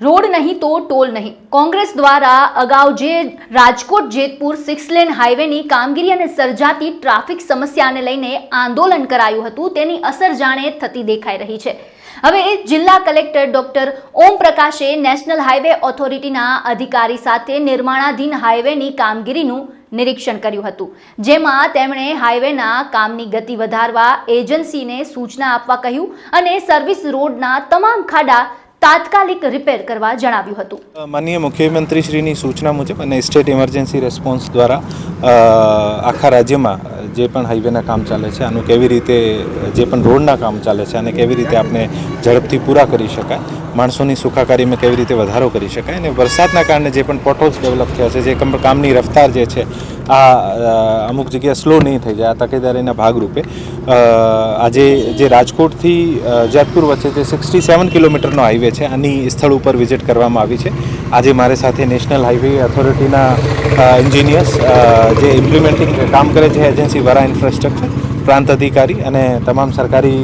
Road નહીં તો toll નહીં. કોંગ્રેસ દ્વારા અગાઉ જે રાજકોટ જેતપુર 6 લેન હાઈવેની કામગીરી અને સર્જાતી ટ્રાફિક સમસ્યાને લઈને આંદોલન કરાયું હતું, તેની અસર જાણે થતી દેખાઈ રહી છે. હવે જિલ્લા કલેક્ટર ડોક્ટર ઓમ પ્રકાશે નેશનલ હાઈવે ઓથોરિટીના અધિકારી સાથે નિર્માણાધીન હાઈવેની કામગીરીનું નિરીક્ષણ કર્યું હતું, જેમાં તેમણે હાઈવેના કામની ગતિ વધારવા એજન્સીને સૂચના આપવા કહ્યું અને સર્વિસ રોડના તમામ ખાડા તાત્કાલિક રિપેર કરવા જણાવ્યું હતું. માનનીય મુખ્યમંત્રી શ્રીની સૂચના મુજબ અને સ્ટેટ ઇમરજન્સી રેસ્પોન્સ દ્વારા આખા રાજ્યમાં જે પણ હાઈવેના કામ ચાલે છે, આનું કેવી રીતે જે પણ રોડના કામ ચાલે છે અને કેવી રીતે આપણે ઝડપથી પૂરા કરી શકાય, માણસોની સુખાકારીમાં કેવી રીતે વધારો કરી શકાય અને વરસાદના કારણે જે પણ પોટહોલ્સ ડેવલપ થયા છે, જે કામની રફતાર જે છે આ અમુક જગ્યાએ સ્લો નહીં થઈ જાય, આ તકેદારીના ભાગરૂપે આજે જે રાજકોટથી જેતપુર વચ્ચે જે 67 કિલોમીટરનો હાઈવે છે, આની સ્થળ ઉપર વિઝિટ કરવામાં આવી છે. આજે મારી સાથે નેશનલ હાઈવે ઓથોરિટીના એન્જિનિયર્સ જે ઇમ્પ્લિમેન્ટિંગ કામ કરે છે, એજન્સી વરા ઇન્ફ્રાસ્ટ્રક્ચર, પ્રાંત અધિકારી અને તમામ સરકારી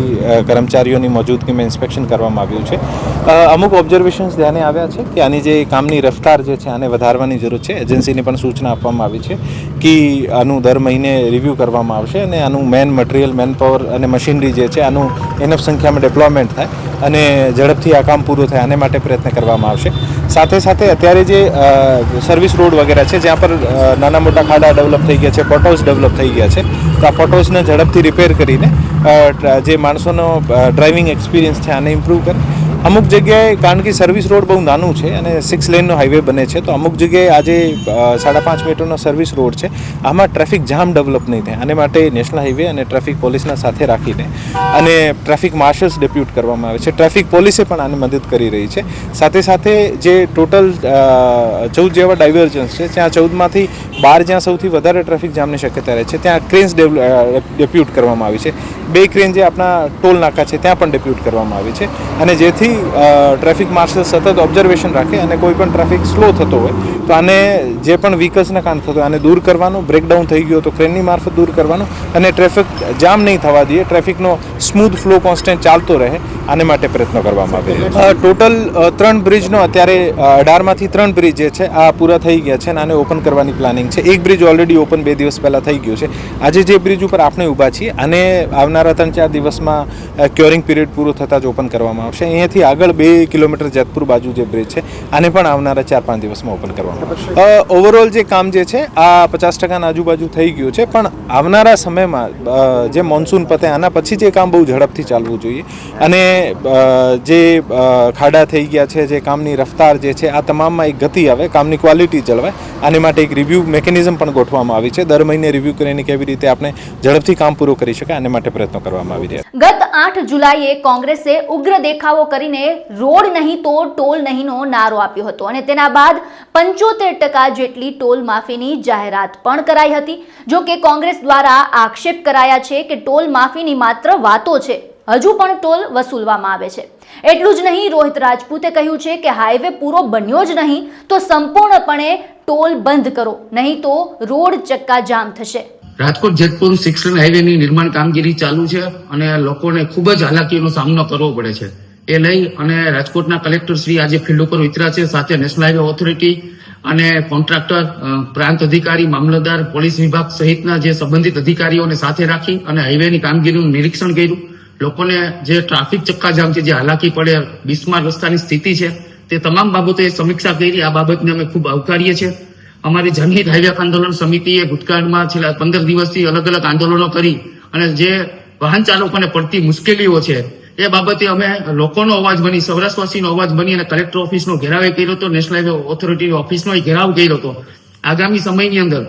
કર્મચારીઓની મોજૂદગીમાં ઇન્સ્પેક્શન કરવામાં આવ્યું છે. અમુક ઓબ્ઝર્વેશન્સ ધ્યાને આવ્યા છે કે આની જે કામની રફતાર જે છે આને વધારવાની જરૂર છે. એજન્સીને પણ સૂચના આપવામાં આવી છે કે આનું દર મહિને રિવ્યૂ કરવામાં આવશે અને આનું મેન મટીરિયલ, મેન પાવર અને મશીનરી જે છે આનું એનફ સંખ્યામાં ડેપ્લોયમેન્ટ થાય અને ઝડપથી આ કામ પૂરું થાય આને માટે પ્રયત્ન કરવામાં આવશે. સાથે સાથે અત્યારે જે સર્વિસ રોડ વગેરે છે, જ્યાં પર નાના મોટા ખાડા ડેવલપ થઈ ગયા છે, પોટહોલ્સ ડેવલપ થઈ ગયા છે, તો આ પોટહોલ્સને ઝડપથી રિપેર કરીને જે માણસોનો ડ્રાઇવિંગ એક્સપિરિયન્સ છે આને ઇમ્પ્રૂવ કરે. અમુક જગ્યાએ કારણ કે સર્વિસ રોડ બહુ નાનું છે અને 6 લેનનો હાઈવે બને છે, તો અમુક જગ્યાએ આજે 5.5 મીટરનો સર્વિસ રોડ છે, આમાં ટ્રાફિક જામ ડેવલપ નહીં થાય. આને માટે નેશનલ હાઈવે અને ટ્રાફિક પોલીસના સાથે રાખીને અને ટ્રાફિક માર્શલ્સ ડેપ્યુટ કરવામાં આવે છે. ટ્રાફિક પોલીસે પણ આને મદદ કરી રહી છે. સાથે સાથે જે ટોટલ 14 જેવા ડાયવર્જન્સ છે, ત્યાં 14માંથી 12 જ્યાં સૌથી વધારે ટ્રાફિક જામની શક્યતા રહે છે, ત્યાં ક્રેન્સ ડેપ્યુટ કરવામાં આવી છે. 2 ક્રેન જે આપણા ટોલ નાકા છે ત્યાં પણ ડેપ્યુટ કરવામાં આવી છે અને જેથી ટ્રાફિક માર્શલ સતત ઓબ્ઝર્વેશન રાખે અને કોઈ પણ ટ્રાફિક સ્લો થતો હોય તો આને જે પણ વ્હીકલ્સના કામ થતો હોય આને દૂર કરવાનું, બ્રેકડાઉન થઈ ગયો તો ક્રેનની મારફત દૂર કરવાનું અને ટ્રાફિક જામ નહીં થવા દઈએ, ટ્રાફિકનો સ્મૂથ ફ્લો કોન્સ્ટન્ટ ચાલતો રહે, આને માટે પ્રયત્નો કરવામાં આવે છે. ટોટલ 3 બ્રિજનો અત્યારે 18માંથી 3 બ્રિજ જે છે આ પૂરા થઈ ગયા છે અને આને ઓપન કરવાની પ્લાનિંગ છે. એક બ્રિજ ઓલરેડી ઓપન 2 દિવસ પહેલાં થઈ ગયું છે. આજે જે બ્રિજ ઉપર આપણે ઊભા છીએ આને આવનારા 3-4 દિવસમાં ક્યોરિંગ પીરિયડ પૂરો થતાં જ ઓપન કરવામાં આવશે. અહીંયાથી આગળ 2 કિલોમીટર જેતપુર બાજુ જે બ્રિજ છે આને પણ આવનારા 4-5 દિવસમાં ઓપન કરવામાં આવશે. ઓવરઓલ જે કામ જે છે આ 50% આજુબાજુ થઈ ગયું છે, પણ આવનારા સમયમાં જે મોન્સૂન પતે આના પછી જે કામ બહુ ઝડપથી ચાલવું જોઈએ અને જે ખાડા થઈ ગયા છે, જે કામની રફતાર જે છે આ તમામમાં એક ગતિ આવે, કામની ક્વોલિટી જળવાય, આને માટે એક રિવ્યૂ મેકેનિઝમ પણ ગોઠવવામાં આવી છે. દર મહિને રિવ્યૂ કરીને કેવી રીતે આપણે ઝડપથી કામ પૂરું કરી શકાય આને માટે પ્રયત્નો કરવામાં આવી રહ્યા. ગત 8 જુલાઈએ કોંગ્રેસે ઉગ્ર દેખાવો કરીને રોડ નહીં તો ટોલ નહીંનો નારો આપ્યો હતો અને તેના બાદ 75% જેટલી ટોલ માફીની જાહેરાત પણ કરાઈ હતી. જો કે કોંગ્રેસ દ્વારા આક્ષેપ કરાયા છે કે ટોલ માફીની માત્ર વાતો છે, હજુ પણ ટોલ વસૂલવામાં આવે છે. એટલું જ નહીં, રોહિત રાજપૂતે કહ્યું છે કે હાઈવે પૂરો બન્યો જ નહીં તો સંપૂર્ણપણે ટોલ બંધ કરો, નહીં તો રોડ ચક્કા જામ થશે. રાજકોટ જેતપુર 6 લેન હાઈવેની નિર્માણ કામગીરી ચાલુ છે અને લોકોને ખૂબ જ હાલાકીનો સામનો કરવો પડે છે. એ લઈ અને રાજકોટના કલેક્ટર શ્રી આજે ફિલ્ડ ઉપર ઉતર્યા છે, સાથે નેશનલ હાઈવે ઓથોરિટી અને કોન્ટ્રાક્ટર, પ્રાંત અધિકારી, મામલતદાર, પોલીસ વિભાગ સહિતના જે સંબંધિત અધિકારીઓને સાથે રાખી અને હાઈવેની કામગીરીનું નિરીક્ષણ કર્યું. લોકોને જે ટ્રાફિક ચક્કાજામ છે, જે હાલાકી પડે, બિસ્માર રસ્તાની સ્થિતિ છે, તે તમામ બાબતે સમીક્ષા કરી. આ બાબતને અમે ખૂબ આવકારીએ છીએ. અમારી જનહિત હાઈવે આંદોલન સમિતિએ ભૂતકાળમાં છેલ્લા 15 દિવસથી અલગ અલગ આંદોલનો કરી અને જે વાહન ચાલકોને પડતી મુશ્કેલીઓ છે એ બાબતે અમે લોકોનો અવાજ બની, સૌરાષ્ટ્રવાસીનો અવાજ બની અને કલેક્ટર ઓફિસનો ઘેરાવ કર્યો હતો, નેશનલ હાઈવે ઓથોરિટીની ઓફિસનો ઘેરાવ કર્યો હતો. આગામી સમયની અંદર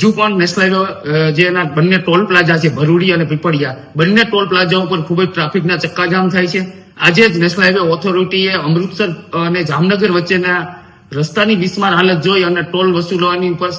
હજુ પણ નેશનલ હાઈવે જે એના બંને ટોલ પ્લાઝા છે, ભરૂડી અને પીપળિયા, બંને ટોલ પ્લાઝા ઉપર ખૂબ જ ટ્રાફિકના ચક્કાજામ થાય છે. આજે જ નેશનલ હાઈવે ઓથોરિટીએ અમૃતસર અને જામનગર વચ્ચેના રસ્તાની બિસ્માર હાલત જોઈ અને ટોલ વસૂલવાની ઉપર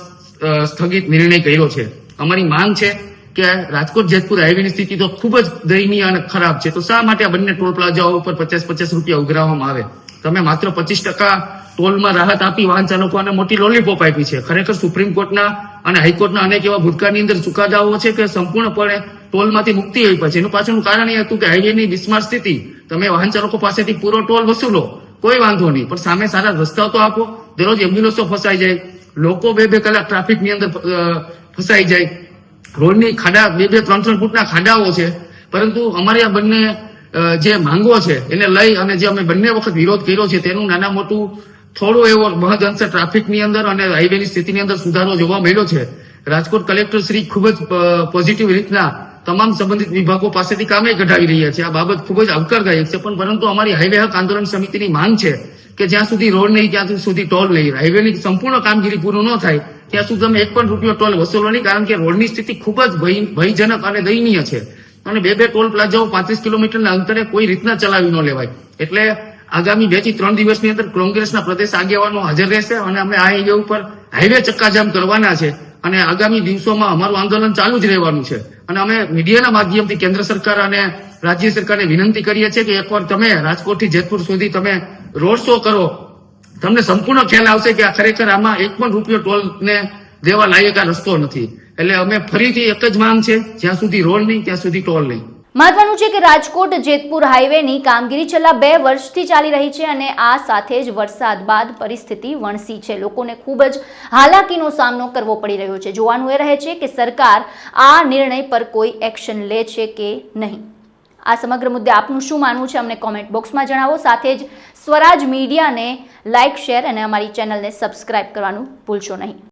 સ્થગિત નિર્ણય કર્યો છે. અમારી માંગ છે કે રાજકોટ જેતપુર હાઈવેની સ્થિતિ તો ખૂબ જ દયનીય અને ખરાબ છે, તો શા માટે આ બંને ટોલ પ્લાઝાઓ ઉપર 50-50 રૂપિયા ઉઘરાવવામાં આવે? તમે માત્ર 25% ટોલમાં રાહત આપી વાહન ચાલકોને મોટી લોલીપોપ આપી છે. ખરેખર સુપ્રીમ કોર્ટના અને હાઈકોર્ટના અનેક એવા ભૂતકાળની અંદર ચુકાદાઓ છે કે સંપૂર્ણપણે ટોલમાંથી મુક્તિ આપી છે. એનું પાછળનું કારણ એ હતું કે હાઈવેની બિસ્માર સ્થિતિ, તમે વાહન ચાલકો પાસેથી પૂરો ટોલ વસૂલો કોઈ વાંધો નહીં, પણ સામે સારા રસ્તાઓ તો આપો. દરરોજ એમ્બ્યુલન્સો ફસાઈ જાય, લોકો 2-2 કલાક ટ્રાફિકની અંદર ફસાઈ જાય, રોડની ખાડા 2-3 ફૂટના ખાડાઓ છે. પરંતુ અમારી આ બંને જે માંગો છે એને લઈ અને જે અમે બંને વખત વિરોધ કર્યો છે તેનું નાના મોટું થોડો એવો મહદ અંશે ટ્રાફિકની અંદર અને હાઈવેની સ્થિતિની અંદર સુધારો જોવા મળ્યો છે. રાજકોટ કલેક્ટર શ્રી ખૂબ જ પોઝિટિવ રીતના તમામ સંબંધિત વિભાગો પાસેથી કામે કઢાવી રહ્યા છે. આ બાબત ખૂબ જ આવકારદાયક છે. પણ પરંતુ અમારી હાઈવે હક આંદોલન સમિતિની માંગ છે કે જ્યાં સુધી રોડ નહીં ત્યાં સુધી ટોલ નહીં. હાઈવેની સંપૂર્ણ કામગીરી પૂરું ન થાય ત્યાં સુધી તમે 1 પણ રૂપિયો ટોલ વસૂલો નહીં, કારણ કે રોડની સ્થિતિ ખૂબ જ ભયજનક અને દયનીય છે. અને 2-2 ટોલ પ્લાઝાઓ 35 કિલોમીટરના અંતરે કોઈ રીતના ચલાવી ન લેવાય. એટલે આગામી 2 થી 3 દિવસની અંદર કોંગ્રેસના પ્રદેશ આગેવાનો હાજર રહેશે અને અમે આ હાઈવે ઉપર હાઈવે ચક્કાજામ કરવાના છે. અને આગામી દિવસોમાં અમારું આંદોલન ચાલુ જ રહેવાનું છે. અને અમે મીડિયાના માધ્યમથી કેન્દ્ર સરકાર અને રાજ્ય સરકારને વિનંતી કરીએ છીએ કે એકવાર તમે રાજકોટથી જેતપુર સુધી તમે રોડ શો કરો, તમને સંપૂર્ણ ખ્યાલ આવશે કે આ ખરેખર આમાં 1 પણ રૂપિયો ટોલને દેવા લાયક આ રસ્તો નથી. એટલે અમે ફરીથી એક જ માંગ છે, જ્યાં સુધી રોડ નહીં ત્યાં સુધી ટોલ નહીં. મહત્વનું છે કે રાજકોટ જેતપુર હાઈવેની કામગીરી છેલ્લા 2 વર્ષથી ચાલી રહી છે અને આ સાથે જ વરસાદ બાદ પરિસ્થિતિ વણસી છે. લોકોને ખૂબ જ હાલાકીનો સામનો કરવો પડી રહ્યો છે. જોવાનું એ રહે છે કે સરકાર આ નિર્ણય પર કોઈ એક્શન લે છે કે નહીં. આ સમગ્ર મુદ્દે આપનું શું માનવું છે અમને કોમેન્ટ બોક્સમાં જણાવો. સાથે જ સ્વરાજ મીડિયાને લાઇક, શેર અને અમારી ચેનલને સબસ્ક્રાઇબ કરવાનું ભૂલશો નહીં.